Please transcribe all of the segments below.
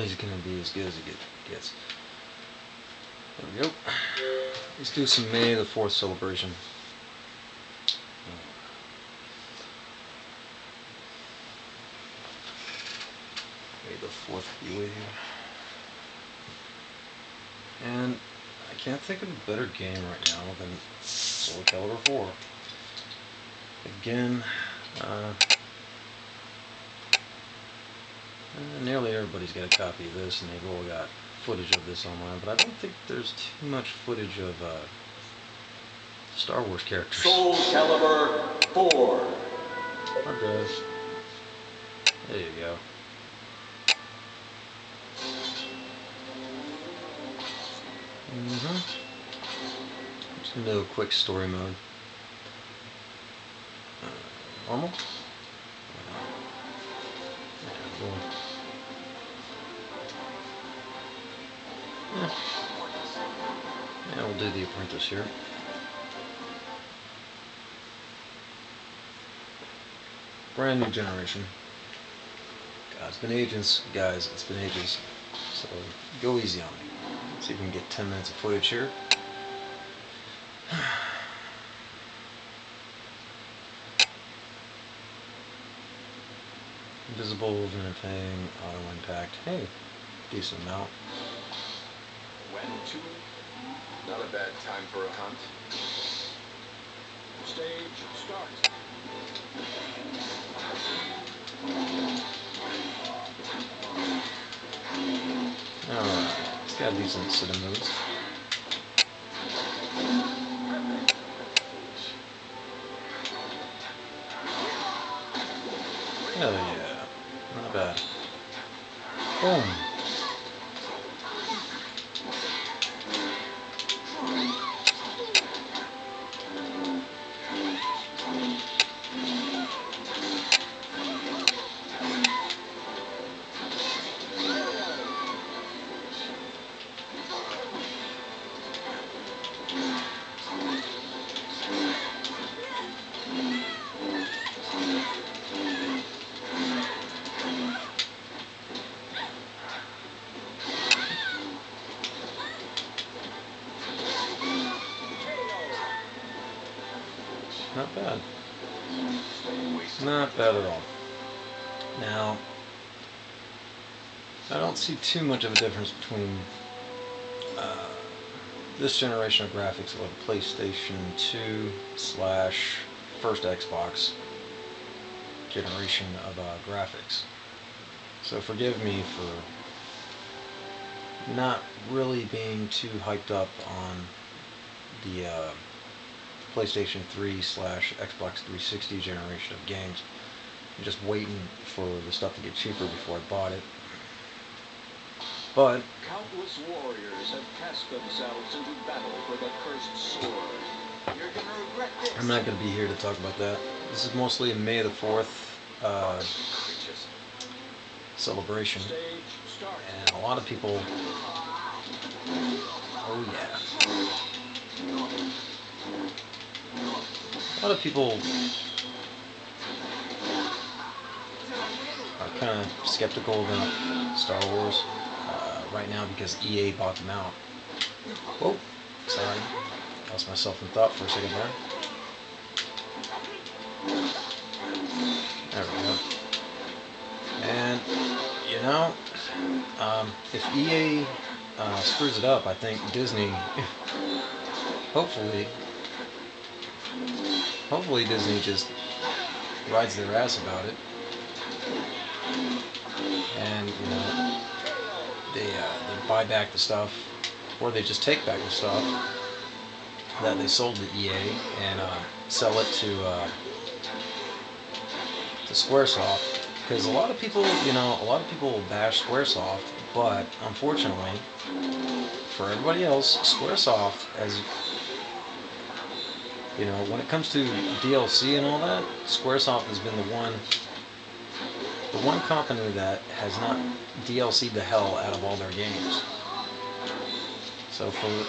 he's gonna be as good as he gets. There we go. Let's do some May the 4th celebration. May the 4th be with you. And I can't think of a better game right now than Soul Calibur 4. Again, nearly everybody's got a copy of this, and they've all got footage of this online, but I don't think there's too much footage of Star Wars characters. Soul Calibur 4. Hard drive. There you go. Just gonna do a quick story mode. Normal? Yeah, cool. Yeah, we'll do The Apprentice here. Brand new generation. God, it's been ages, guys. It's been ages. So go easy on me. Let's see if we can get 10 minutes of footage here. Invisible, Vinipang, Auto Impact. Hey, decent amount. When to? Not a bad time for a hunt. Stage start. Alright, it's got a decent set of moves. Hell yeah, not bad. Boom. Not bad. Not bad at all. Now, I don't see too much of a difference between this generation of graphics or the PlayStation 2 / first Xbox generation of graphics. So forgive me for not really being too hyped up on the PlayStation 3 / Xbox 360 generation of games. I'm just waiting for the stuff to get cheaper before I bought it. But countless warriors have cast themselves into battle for the cursed sword. You're gonna regret this. I'm not going to be here to talk about that. This is mostly a May the 4th celebration. And a lot of people... Oh yeah. A lot of people are kind of skeptical about Star Wars right now because EA bought them out. Whoa, sorry. Lost myself in thought for a second there. There we go. And, you know, if EA screws it up, I think Disney, hopefully Disney just rides their ass about it. And, you know, they buy back the stuff, or they just take back the stuff that they sold to EA and sell it to Squaresoft. Because a lot of people bash Squaresoft, but unfortunately, for everybody else, Squaresoft, as you know, when it comes to DLC and all that, Squaresoft has been the one company that has not DLC'd the hell out of all their games. So for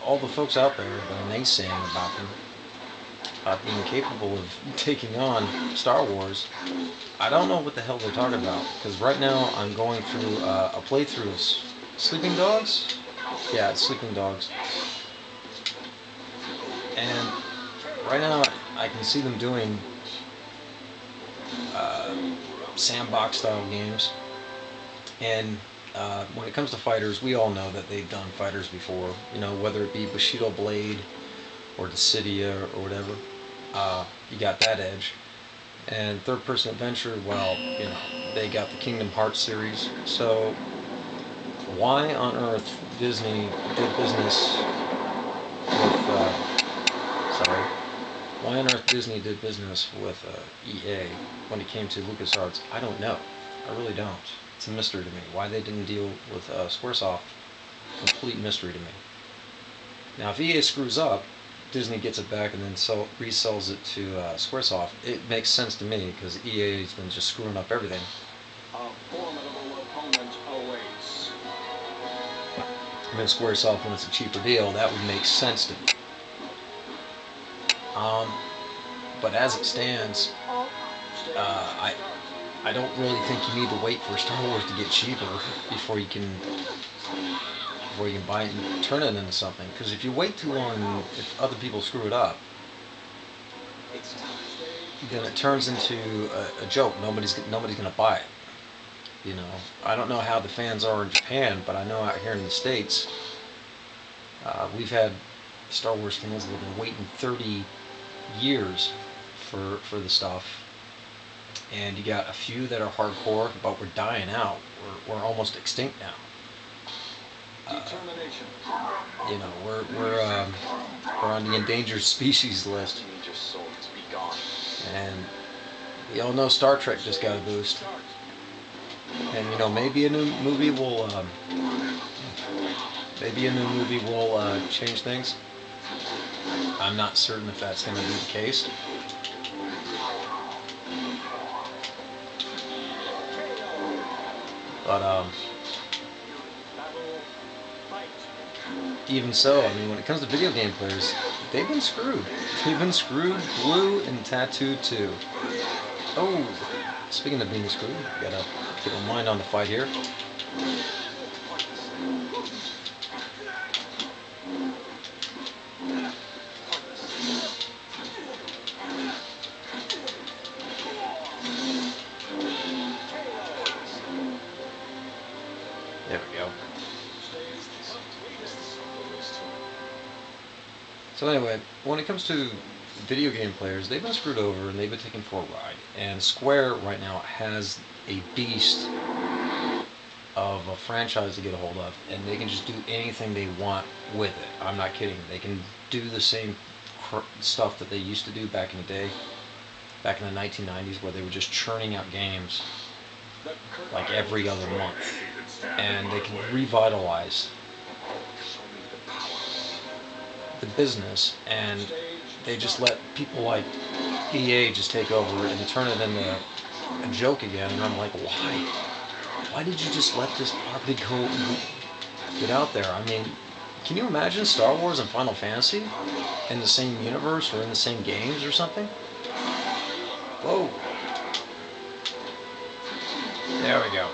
all the folks out there that are naysaying about them, being capable of taking on Star Wars, I don't know what the hell they're talking about. Because right now I'm going through a playthrough of Sleeping Dogs. Yeah, it's Sleeping Dogs. And right now I can see them doing sandbox style games. And when it comes to fighters, we all know that they've done fighters before. You know, whether it be Bushido Blade or Dissidia or whatever, you got that edge. And third-person adventure, well, you know, they got the Kingdom Hearts series. So why on earth Disney did business with sorry, why on earth Disney did business with EA when it came to LucasArts? I don't know. I really don't. It's a mystery to me. Why they didn't deal with Squaresoft, complete mystery to me. Now, if EA screws up, Disney gets it back and then resells it to Squaresoft. It makes sense to me because EA has been just screwing up everything. A formidable opponent awaits. And then Squaresoft, when it's a cheaper deal, that would make sense to me. But as it stands, I don't really think you need to wait for Star Wars to get cheaper before you can buy it and turn it into something. Because if you wait too long, if other people screw it up, then it turns into a joke. Nobody's going to buy it. You know, I don't know how the fans are in Japan, but I know out here in the States, we've had Star Wars fans that have been waiting 30 years for the stuff. And you got a few that are hardcore, but we're dying out. We're almost extinct now. Determination. You know, we're on the endangered species list. Need your soul to be gone. And we all know Star Trek just got a boost. And you know, maybe a new movie will change things. I'm not certain if that's going to be the case. But even so, I mean, when it comes to video game players, they've been screwed. They've been screwed, blue and tattooed too. Oh, speaking of being screwed, gotta keep my mind on the fight here. There we go. So anyway, when it comes to video game players, they've been screwed over and they've been taken for a ride. And Square right now has a beast of a franchise to get a hold of, and they can just do anything they want with it. I'm not kidding. They can do the same stuff that they used to do back in the day, back in the 1990s, where they were just churning out games like every other month. And they can revitalize the business, and they just let people like EA just take over and turn it into a joke again. And I'm like, why? Why did you just let this property get out there? I mean, can you imagine Star Wars and Final Fantasy in the same universe or in the same games or something? Whoa. There we go.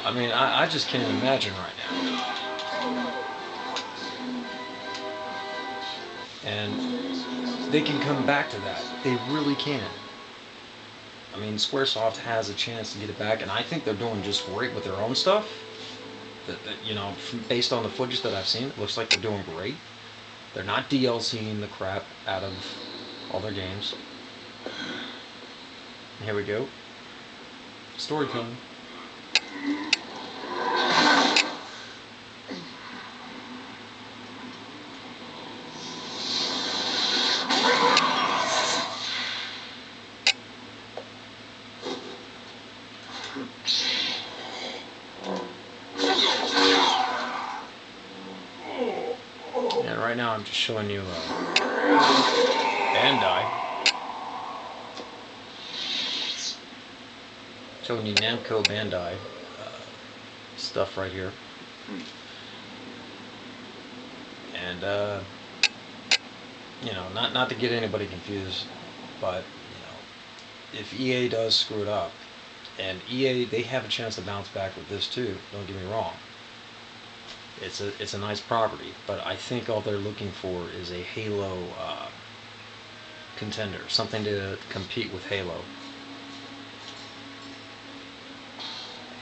I mean, I just can't imagine right now. And they can come back to that. They really can. I mean, Squaresoft has a chance to get it back, and I think they're doing just great with their own stuff. You know, based on the footage that I've seen, it looks like they're doing great. They're not DLCing the crap out of all their games. Here we go. Story time. And right now I'm just showing you Bandai. Showing you Namco Bandai stuff right here. And not to get anybody confused, but if EA does screw it up, and EA, they have a chance to bounce back with this too. Don't get me wrong. It's a nice property, but I think all they're looking for is a Halo contender, something to compete with Halo,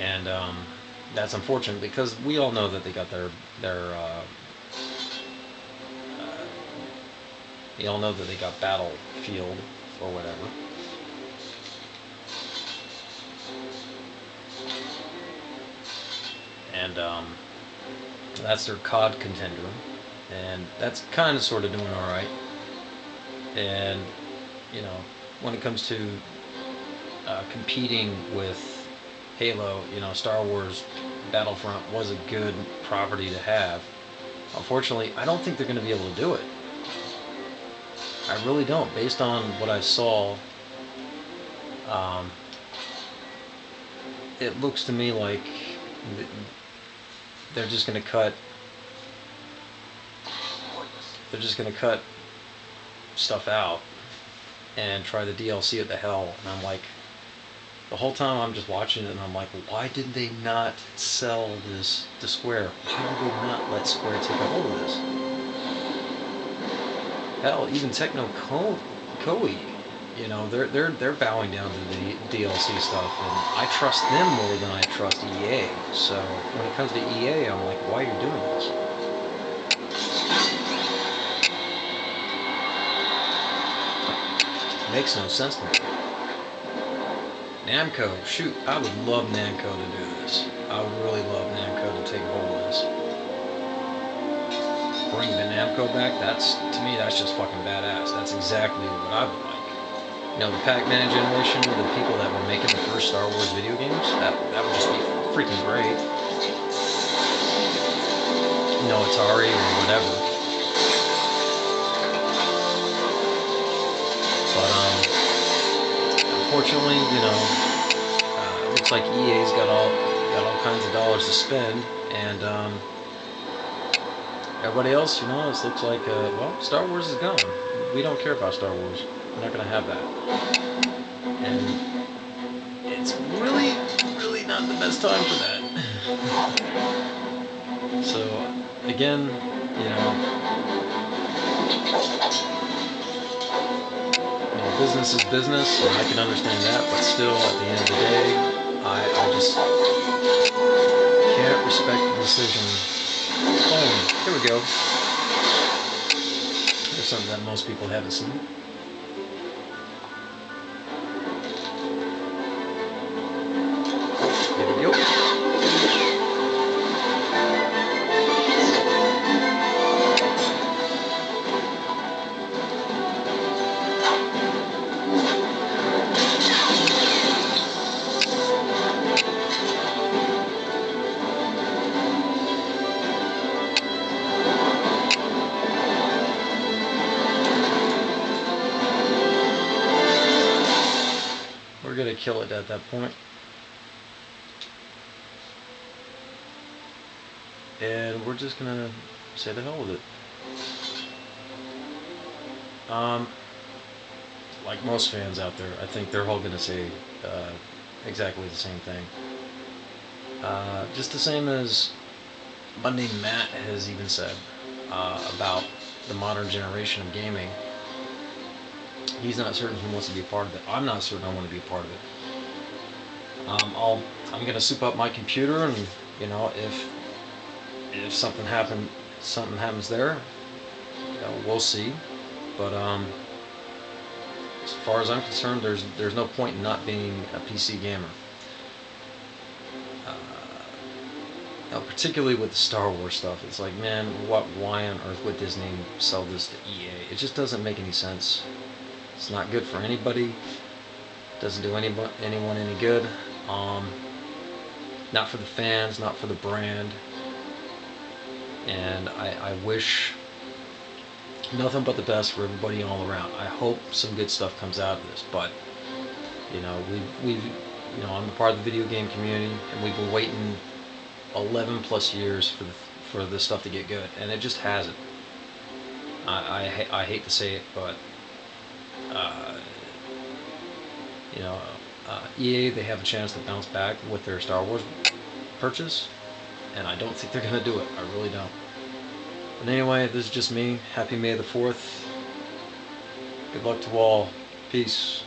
and that's unfortunate because we all know that they got their we all know that they got Battlefield or whatever. And that's their COD contender, and that's kind of sort of doing all right. And when it comes to competing with Halo, Star Wars Battlefront was a good property to have. Unfortunately, I don't think they're going to be able to do it. I really don't, based on what I saw. It looks to me like they're just going to cut. They're just going to cut stuff out and try the DLC at the hell. And I'm like, the whole time I'm just watching it, and I'm like, why did they not sell this to Square? Why did they not let Square take a hold of this? Hell, even Techno Koei, they're bowing down to the DLC stuff, and I trust them more than I trust EA. So when it comes to EA, I'm like, why are you doing this? It makes no sense to me. Namco, shoot, I would love Namco to do this. I would really love Namco to take hold of this. Bring the Namco back, to me, that's just fucking badass. That's exactly what I would like. The Pac-Man generation, the people that were making the first Star Wars video games, that would just be freaking great. Atari or whatever. But unfortunately, it looks like EA's got all kinds of dollars to spend, and everybody else, it looks like Star Wars is gone. We don't care about Star Wars. We're not going to have that. And it's really, really not the best time for that. So, again, business is business, and I can understand that, but still, at the end of the day, I just can't respect the decision. Oh, here we go. There's something that most people haven't seen. Here we go. We're gonna kill it at that point. And we're just gonna say the hell with it. Like most fans out there, I think they're all gonna say exactly the same thing. Just the same as Monday Matt has even said about the modern generation of gaming. He's not certain he wants to be a part of it. I'm not certain I want to be a part of it. I'm gonna soup up my computer, and if something happens there, we'll see. But as far as I'm concerned, there's no point in not being a PC gamer. Particularly with the Star Wars stuff, it's like, man, why on earth would Disney sell this to EA? It just doesn't make any sense. It's not good for anybody. Doesn't do anyone any good. Not for the fans, not for the brand. And I wish nothing but the best for everybody all around. I hope some good stuff comes out of this. But we've I'm a part of the video game community, and we've been waiting 11 plus years for this stuff to get good, and it just hasn't. I hate to say it, but uh, you know, EA, they have a chance to bounce back with their Star Wars purchase, and I don't think they're gonna do it. I really don't. But anyway, this is just me. Happy May the 4th. Good luck to all. Peace.